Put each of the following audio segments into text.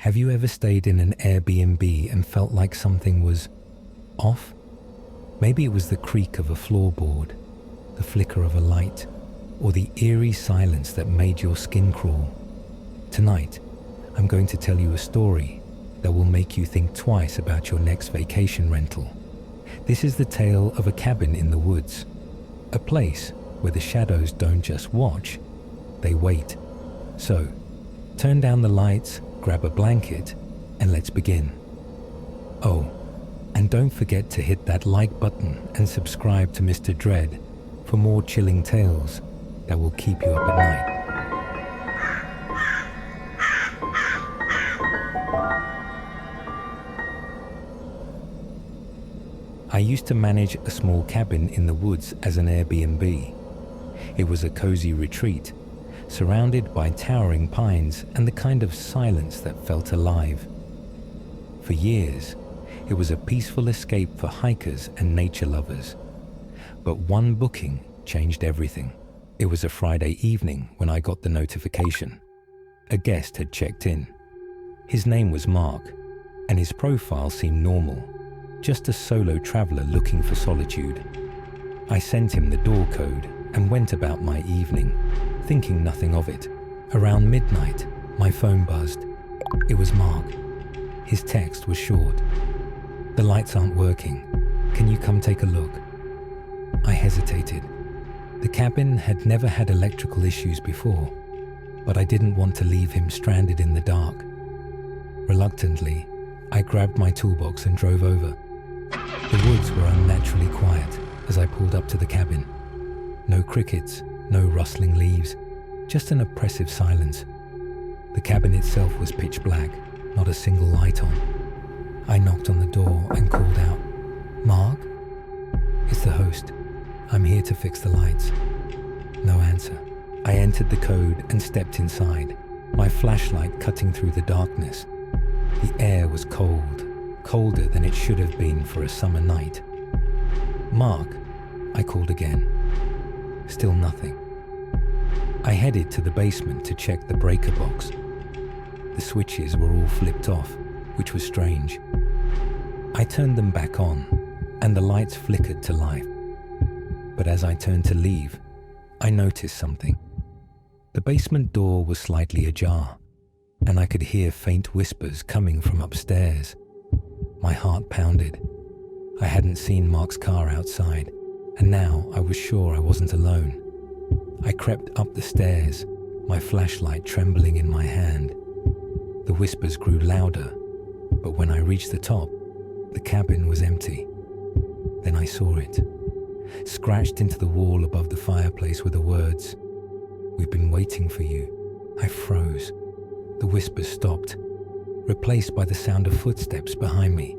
Have you ever stayed in an Airbnb and felt like something was off? Maybe it was the creak of a floorboard, the flicker of a light, or the eerie silence that made your skin crawl. Tonight, I'm going to tell you a story that will make you think twice about your next vacation rental. This is the tale of a cabin in the woods, a place where the shadows don't just watch, they wait. So, turn down the lights, grab a blanket, and let's begin. Oh, and don't forget to hit that like button and subscribe to Mr. Dread for more chilling tales that will keep you up at night. I used to manage a small cabin in the woods as an Airbnb. It was a cozy retreat, surrounded by towering pines and the kind of silence that felt alive. For years, it was a peaceful escape for hikers and nature lovers. But one booking changed everything. It was a Friday evening when I got the notification. A guest had checked in. His name was Mark, and his profile seemed normal, just a solo traveler looking for solitude. I sent him the door code and went about my evening, thinking nothing of it. Around midnight, my phone buzzed. It was Mark. His text was short. "The lights aren't working. Can you come take a look?" I hesitated. The cabin had never had electrical issues before, but I didn't want to leave him stranded in the dark. Reluctantly, I grabbed my toolbox and drove over. The woods were unnaturally quiet as I pulled up to the cabin. No crickets, no rustling leaves, just an oppressive silence. The cabin itself was pitch black, not a single light on. I knocked on the door and called out, "Mark?" "It's the host. I'm here to fix the lights." No answer. I entered the code and stepped inside, my flashlight cutting through the darkness. The air was cold, colder than it should have been for a summer night. "Mark?" I called again. Still nothing. I headed to the basement to check the breaker box. The switches were all flipped off, which was strange. I turned them back on, and the lights flickered to life. But as I turned to leave, I noticed something. The basement door was slightly ajar, and I could hear faint whispers coming from upstairs. My heart pounded. I hadn't seen Mark's car outside, and now I was sure I wasn't alone. I crept up the stairs, my flashlight trembling in my hand. The whispers grew louder, but when I reached the top, the cabin was empty. Then I saw it. Scratched into the wall above the fireplace were the words, "We've been waiting for you." I froze. The whispers stopped, replaced by the sound of footsteps behind me.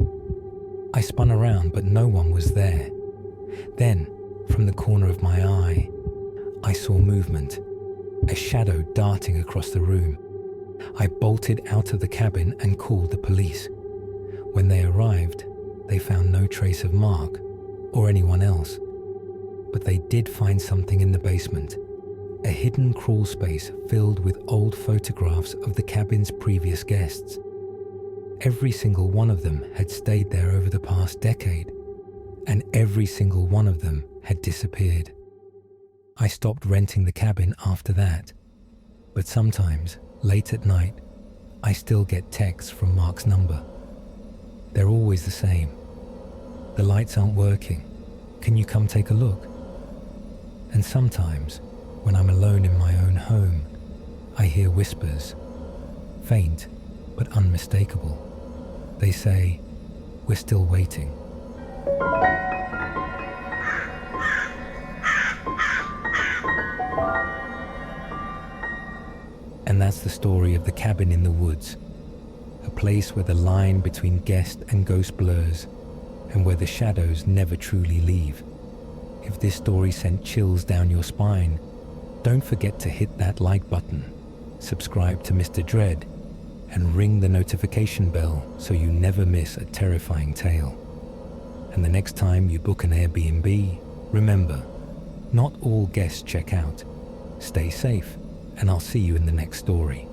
I spun around, but no one was there. Then, from the corner of my eye, I saw movement, a shadow darting across the room. I bolted out of the cabin and called the police. When they arrived, they found no trace of Mark or anyone else. But they did find something in the basement, a hidden crawl space filled with old photographs of the cabin's previous guests. Every single one of them had stayed there over the past decade, and every single one of them had disappeared. I stopped renting the cabin after that, but sometimes, late at night, I still get texts from Mark's number. They're always the same. "The lights aren't working. Can you come take a look?" And sometimes, when I'm alone in my own home, I hear whispers, faint but unmistakable. They say, "We're still waiting." And that's the story of the cabin in the woods, a place where the line between guest and ghost blurs, and where the shadows never truly leave. If this story sent chills down your spine, don't forget to hit that like button, subscribe to Mr. Dread, and ring the notification bell so you never miss a terrifying tale. And the next time you book an Airbnb, remember, not all guests check out. Stay safe, and I'll see you in the next story.